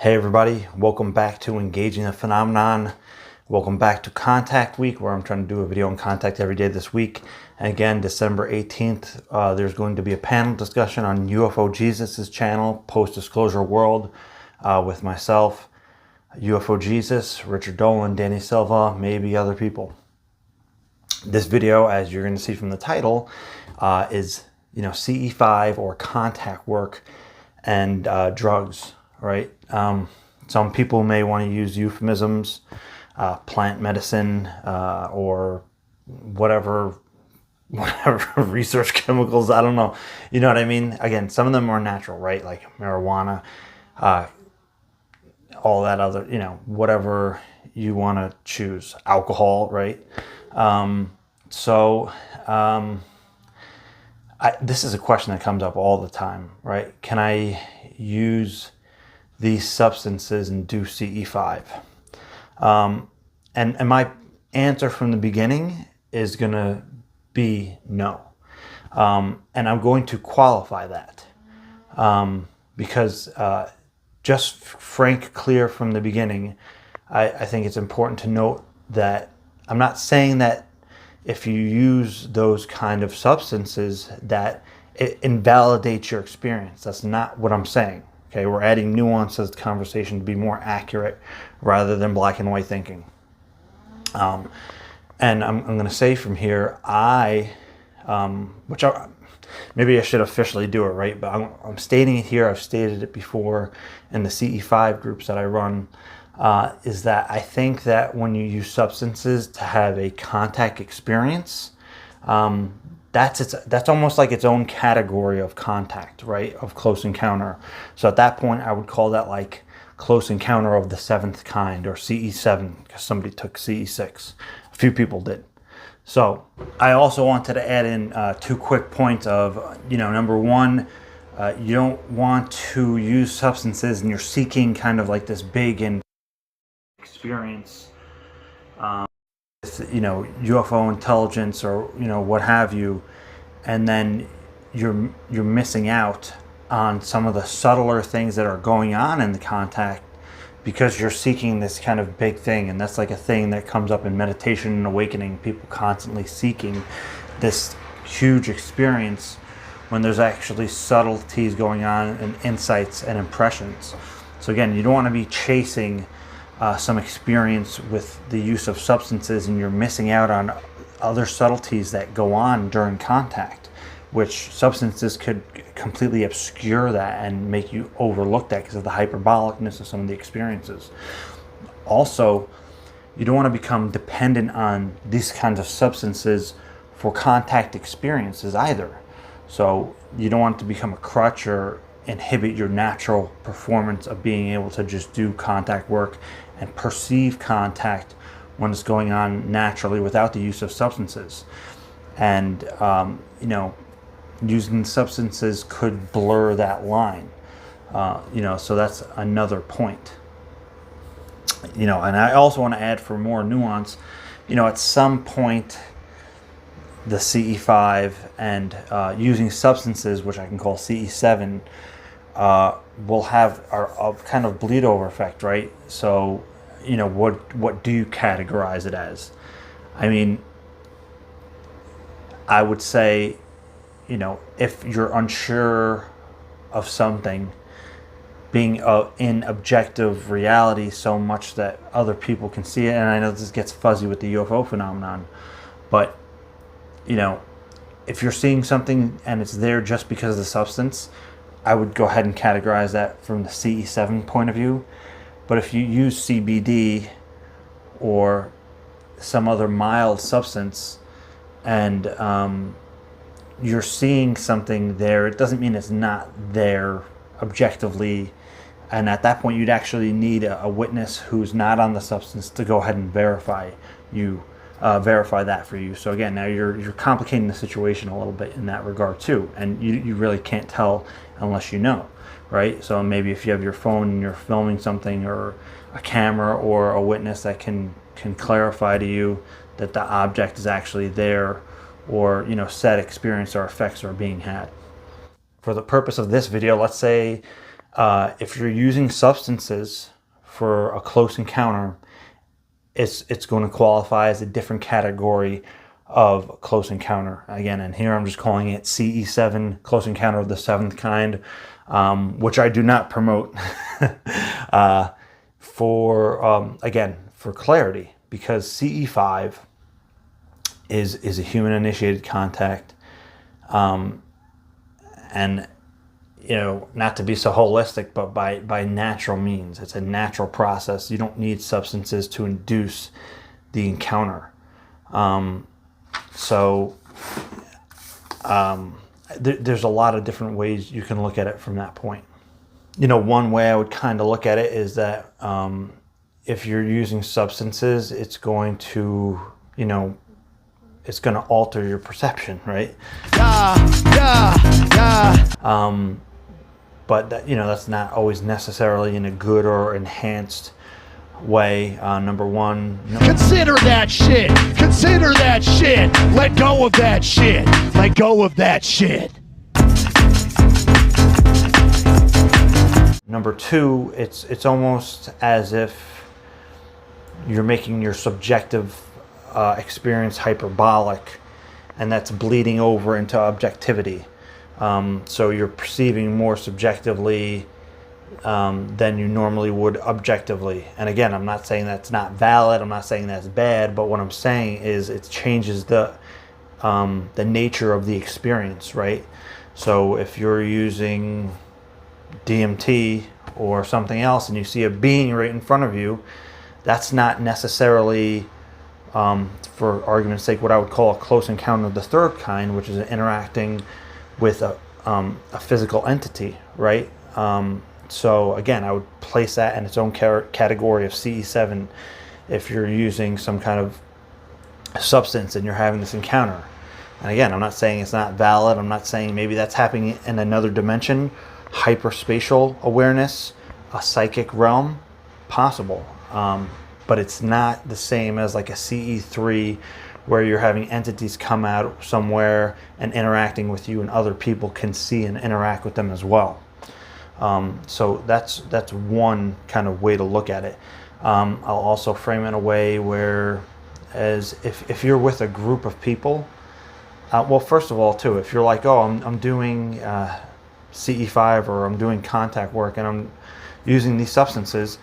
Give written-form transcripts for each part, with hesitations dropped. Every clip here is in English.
Hey everybody, welcome back to Engaging the Phenomenon. Welcome back to Contact Week, where I'm trying to do a video on contact every day this week. And again, December 18th, there's going to be a panel discussion on UFO Jesus' channel, Post-Disclosure World, with myself, UFO Jesus, Richard Dolan, Danny Silva, maybe other people. This video, as you're going to see from the title, is CE5 or contact work and drugs. Right? Some people may want to use euphemisms, plant medicine, or whatever research chemicals. I don't know. You know what I mean? Again, some of them are natural, right? Like marijuana, all that other, whatever you want to choose. Alcohol, right? This is a question that comes up all the time, right? Can I use these substances and do CE5? And my answer from the beginning is going to be no. And I'm going to qualify that because just frank, clear from the beginning, I think it's important to note that I'm not saying that if you use those kind of substances that it invalidates your experience. That's not what I'm saying. Okay, we're adding nuance to the conversation to be more accurate rather than black and white thinking. And I'm going to say from here, maybe I should officially do it, right? But I'm stating it here. I've stated it before in the CE5 groups that I run, is that I think that when you use substances to have a contact experience, that's almost like its own category of contact, right? Of close encounter. So at that point, I would call that like close encounter of the seventh kind, or CE7, because somebody took CE6. A few people did. So I also wanted to add in 2 quick points of, number one, you don't want to use substances and you're seeking kind of like this big and experience, UFO intelligence or what have you, and then you're missing out on some of the subtler things that are going on in the contact because you're seeking this kind of big thing. And that's like a thing that comes up in meditation and awakening, people constantly seeking this huge experience when there's actually subtleties going on and insights and impressions. So again, you don't want to be chasing some experience with the use of substances and you're missing out on other subtleties that go on during contact, which substances could completely obscure that and make you overlook that because of the hyperbolicness of some of the experiences. Also, you don't want to become dependent on these kinds of substances for contact experiences either. So you don't want to become a crutch or inhibit your natural performance of being able to just do contact work and perceive contact when it's going on naturally without the use of substances. And using substances could blur that line. So that's another point. And I also want to add, for more nuance, at some point the CE5 and using substances, which I can call CE7, will have a kind of bleed over effect, right? So, what do you categorize it as? I mean, I would say, if you're unsure of something, being in objective reality so much that other people can see it, and I know this gets fuzzy with the UFO phenomenon, but, if you're seeing something and it's there just because of the substance, I would go ahead and categorize that from the CE7 point of view. But if you use CBD or some other mild substance and you're seeing something there, it doesn't mean it's not there objectively. And at that point, you'd actually need a witness who's not on the substance to go ahead and verify that for you. So again, now you're complicating the situation a little bit in that regard too, and you really can't tell unless you know, right? So maybe if you have your phone and you're filming something, or a camera or a witness that can clarify to you that the object is actually there, or said experience or effects are being had. For the purpose of this video, let's say If you're using substances for a close encounter, it's going to qualify as a different category of close encounter. Again, and here I'm just calling it CE7, close encounter of the seventh kind, which I do not promote again, for clarity, because CE5 is a human-initiated contact, and not to be so holistic, but by natural means. It's a natural process. You don't need substances to induce the encounter. There's a lot of different ways you can look at it from that point. One way I would kind of look at it is that if you're using substances, it's going to alter your perception, right? But that's not always necessarily in a good or enhanced way. Number one, consider that shit. Consider that shit. Let go of that shit. Let go of that shit. Number two, it's almost as if you're making your subjective experience hyperbolic, and that's bleeding over into objectivity. So you're perceiving more subjectively than you normally would objectively. And again, I'm not saying that's not valid. I'm not saying that's bad. But what I'm saying is it changes the nature of the experience, right? So if you're using DMT or something else and you see a being right in front of you, that's not necessarily, for argument's sake, what I would call a close encounter of the third kind, which is interacting with a physical entity, right? So again, I would place that in its own category of CE7 if you're using some kind of substance and you're having this encounter. And again, I'm not saying it's not valid. I'm not saying maybe that's happening in another dimension, hyperspatial awareness, a psychic realm, possible. But it's not the same as like a CE3 where you're having entities come out somewhere and interacting with you, and other people can see and interact with them as well. So that's one kind of way to look at it. I'll also frame it in a way where, as if you're with a group of people, well, first of all, too, if you're like, oh, I'm doing CE5 or I'm doing contact work and I'm using these substances,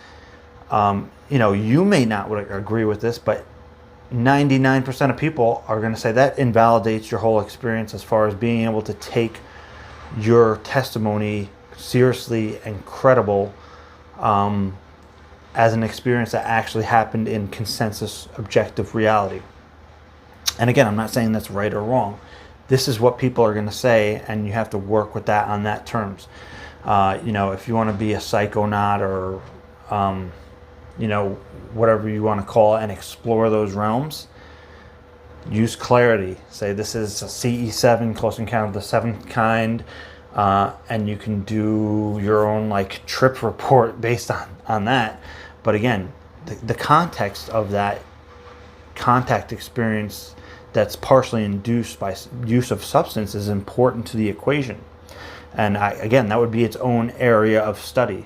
you may not agree with this, but 99% of people are going to say that invalidates your whole experience as far as being able to take your testimony seriously and credible as an experience that actually happened in consensus objective reality. And again, I'm not saying that's right or wrong. This is what people are going to say, and you have to work with that on that terms. If you want to be a psychonaut or whatever you want to call it, and explore those realms, use clarity. Say this is a CE7, close encounter of the seventh kind, and you can do your own trip report based on that. But again, the context of that contact experience that's partially induced by use of substance is important to the equation. And again, that would be its own area of study.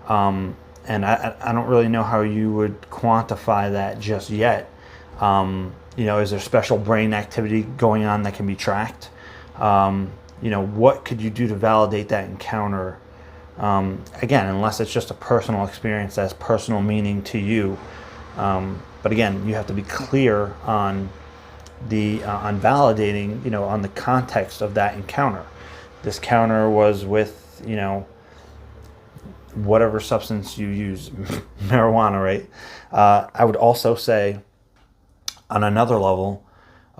And I don't really know how you would quantify that just yet. Is there special brain activity going on that can be tracked? What could you do to validate that encounter? Again, unless it's just a personal experience that has personal meaning to you. But again, you have to be clear on on validating, on the context of that encounter. This encounter was with, whatever substance you use, marijuana, right? I would also say, on another level,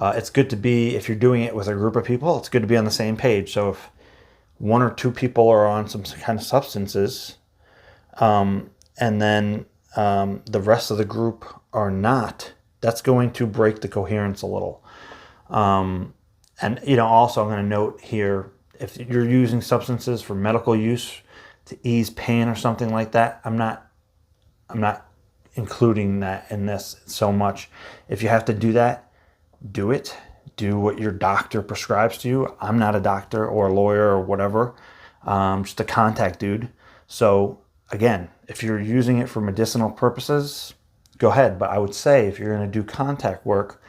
it's good to be, if you're doing it with a group of people, it's good to be on the same page. So if one or two people are on some kind of substances, and then the rest of the group are not, that's going to break the coherence a little. And also I'm going to note here, if you're using substances for medical use to ease pain or something like that, I'm not including that in this so much. If you have to do that, do it. Do what your doctor prescribes to you. I'm not a doctor or a lawyer or whatever. I'm just a contact dude. So again, if you're using it for medicinal purposes, go ahead. But I would say if you're going to do contact work,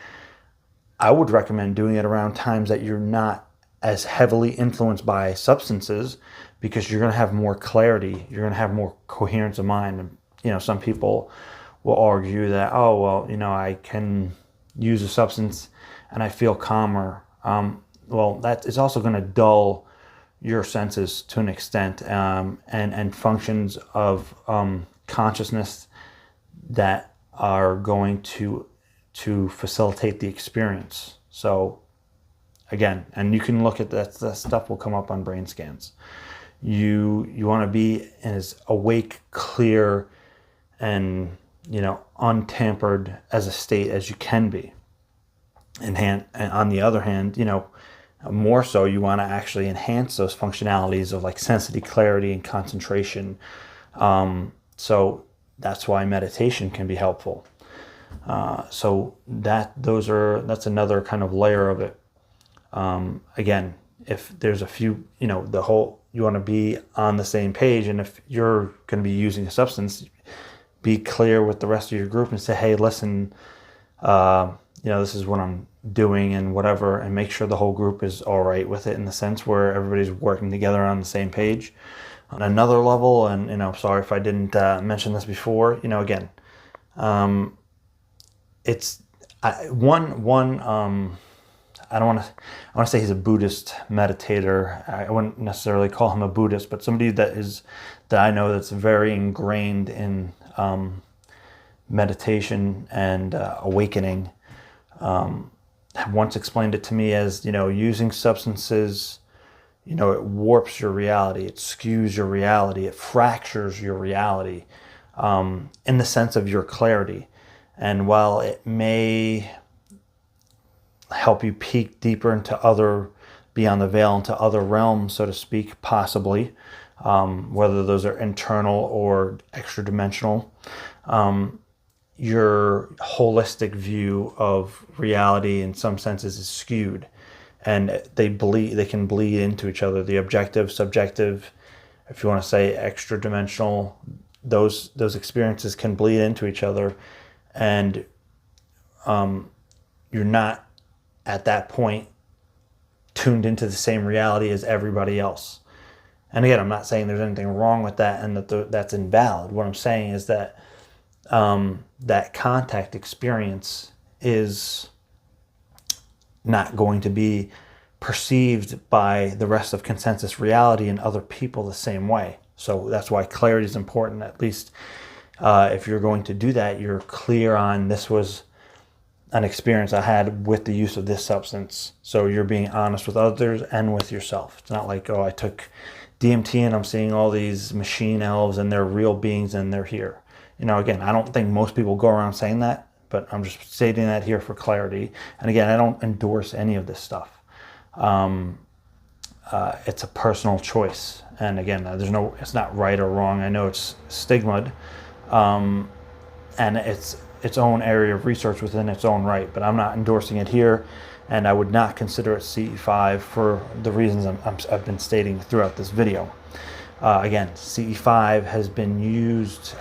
I would recommend doing it around times that you're not as heavily influenced by substances, because you're going to have more clarity. You're going to have more coherence of mind. And, some people will argue that, oh, well, I can use a substance and I feel calmer. Well, that is also going to dull your senses to an extent, and functions of consciousness that are going to facilitate the experience. So again, and you can look at that stuff will come up on brain scans. You want to be as awake, clear, and untampered as a state as you can be. And on the other hand, more so you want to actually enhance those functionalities of like sensitivity, clarity, and concentration. So that's why meditation can be helpful. So that's another kind of layer of it. Again, if there's a few, you want to be on the same page, and if you're going to be using a substance, be clear with the rest of your group and say, hey, listen, this is what I'm doing and whatever, and make sure the whole group is all right with it, in the sense where everybody's working together on the same page. On another level, and sorry if I didn't mention this before, again, it's one. I want to say he's a Buddhist meditator. I wouldn't necessarily call him a Buddhist, but somebody that I know that's very ingrained in meditation and awakening. Once explained it to me as, using substances, it warps your reality, it skews your reality, it fractures your reality, in the sense of your clarity. And while it may help you peek deeper into beyond the veil, into other realms, so to speak, possibly, whether those are internal or extra dimensional, your holistic view of reality in some senses is skewed, and they can bleed into each other. The objective, subjective, if you want to say extra dimensional, those experiences can bleed into each other, and you're not at that point tuned into the same reality as everybody else. And again, I'm not saying there's anything wrong with that and that's invalid. What I'm saying is that that contact experience is not going to be perceived by the rest of consensus reality and other people the same way. So that's why clarity is important. At least if you're going to do that, you're clear on, this was an experience I had with the use of this substance. So you're being honest with others and with yourself. It's not like, oh, I took DMT and I'm seeing all these machine elves and they're real beings and they're here. Again, I don't think most people go around saying that, but I'm just stating that here for clarity. And again, I don't endorse any of this stuff. It's a personal choice. And again, it's not right or wrong. I know it's stigmaed, and it's its own area of research within its own right, but I'm not endorsing it here, and I would not consider it CE5 for the reasons I've been stating throughout this video. Again, CE5 has been used,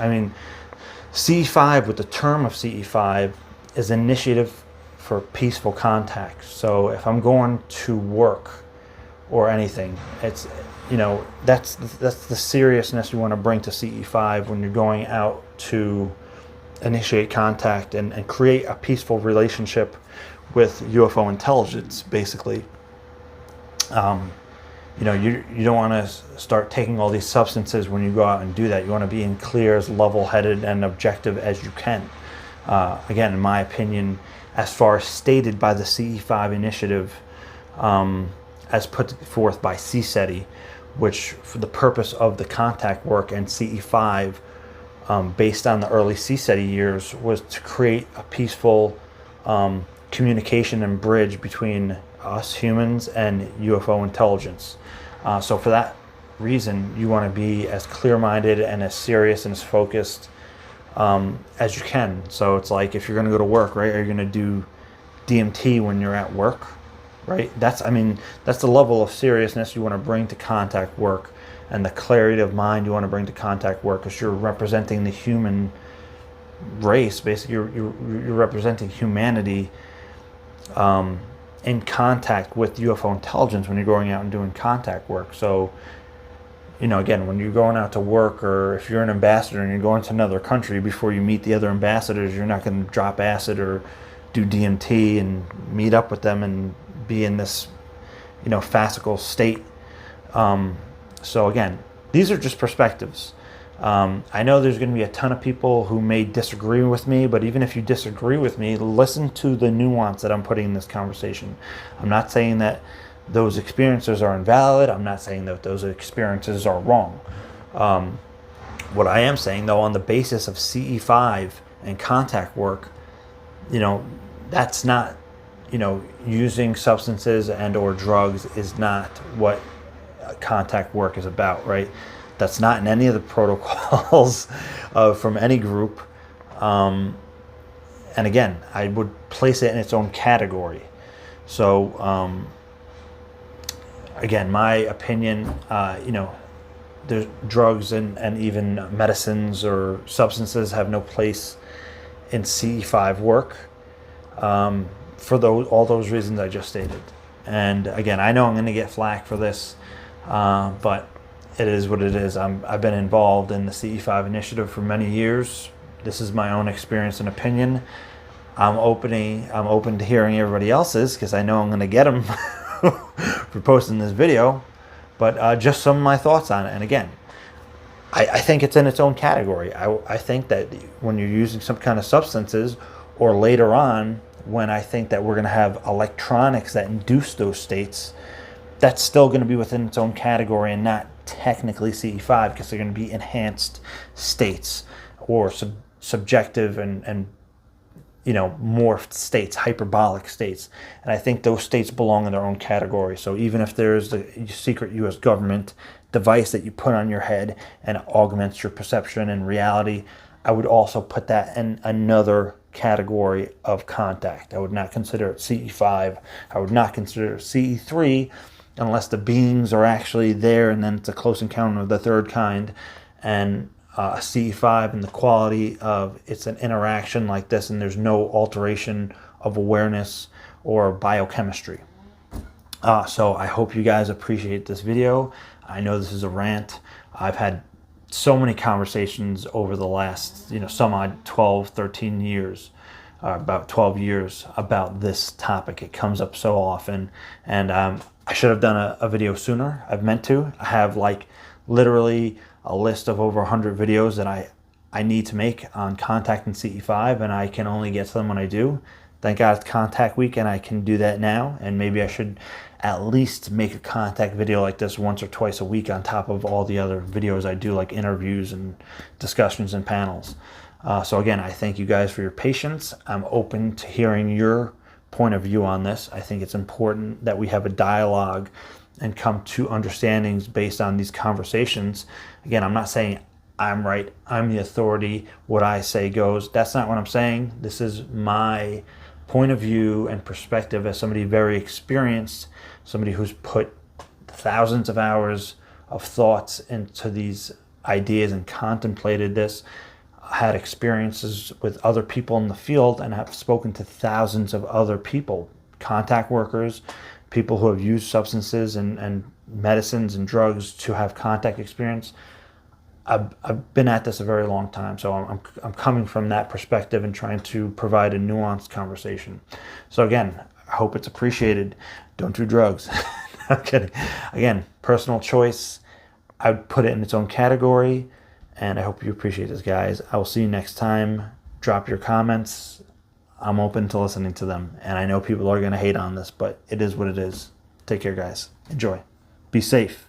CE5, with the term of CE5, is initiative for peaceful contact. So if I'm going to work or anything, it's, that's the seriousness you want to bring to CE5 when you're going out to initiate contact and create a peaceful relationship with UFO intelligence, basically. You don't want to start taking all these substances when you go out and do that. You want to be in clear, as level-headed and objective as you can. Again, in my opinion, as far as stated by the CE5 initiative, as put forth by CSETI, which for the purpose of the contact work, and CE5, based on the early CSETI years, was to create a peaceful communication and bridge between us humans and UFO intelligence. So for that reason, you want to be as clear-minded and as serious and as focused as you can. So it's like, if you're going to go to work, right? Are you going to do DMT when you're at work, right? That's the level of seriousness you want to bring to contact work. and the clarity of mind you want to bring to contact work, because you're representing the human race. Basically, you're representing humanity in contact with UFO intelligence when you're going out and doing contact work. So, again, when you're going out to work, or if you're an ambassador and you're going to another country, before you meet the other ambassadors, you're not going to drop acid or do DMT and meet up with them and be in this, fascicle state. So again, these are just perspectives. I know there's going to be a ton of people who may disagree with me, but even if you disagree with me, listen to the nuance that I'm putting in this conversation. I'm not saying that those experiences are invalid. I'm not saying that those experiences are wrong. What I am saying, though, on the basis of CE5 and contact work, that's not, using substances and or drugs is not what contact work is about, right? That's not in any of the protocols from any group. And again, I would place it in its own category. So, again, my opinion, there's drugs and even medicines or substances have no place in CE5 work for all those reasons I just stated. And again, I know I'm going to get flack for this, but it is what it is. I've been involved in the CE5 initiative for many years. This is my own experience and opinion. I'm open to hearing everybody else's, because I know I'm going to get them for posting this video. But just some of my thoughts on it. And again, I think it's in its own category. I think that when you're using some kind of substances, or later on, when I think that we're going to have electronics that induce those states, that's still going to be within its own category and not technically CE5, because they're going to be enhanced states or subjective and morphed states, hyperbolic states. And I think those states belong in their own category. So even if there's the secret U.S. government device that you put on your head and it augments your perception and reality, I would also put that in another category of contact. I would not consider it CE5. I would not consider it CE3 unless the beings are actually there, and then it's a close encounter of the third kind. And CE5 and the quality of it's an interaction like this, and there's no alteration of awareness or biochemistry. So I hope you guys appreciate this video. I know this is a rant. I've had so many conversations over the last, some odd 12, 13 years, about 12 years about this topic. It comes up so often, and I should have done a video sooner. I've meant to. I have literally a list of over 100 videos that I need to make on contact and CE5, and I can only get to them when I do. Thank God it's contact week and I can do that now, and maybe I should at least make a contact video like this once or twice a week on top of all the other videos I do, like interviews and discussions and panels. So again, I thank you guys for your patience. I'm open to hearing your point of view on this. I think it's important that we have a dialogue and come to understandings based on these conversations. Again, I'm not saying I'm right, I'm the authority, what I say goes. That's not what I'm saying. This is my point of view and perspective as somebody very experienced, somebody who's put thousands of hours of thoughts into these ideas and contemplated this, had experiences with other people in the field, and have spoken to thousands of other people, contact workers, people who have used substances and medicines and drugs to have contact experience. I've been at this a very long time, so I'm coming from that perspective and trying to provide a nuanced conversation. So again, I hope it's appreciated. Don't do drugs. I'm kidding. Again, personal choice. I would put it in its own category, and I hope you appreciate this, guys. I will see you next time. Drop your comments. I'm open to listening to them, and I know people are going to hate on this, but it is what it is. Take care, guys. Enjoy. Be safe.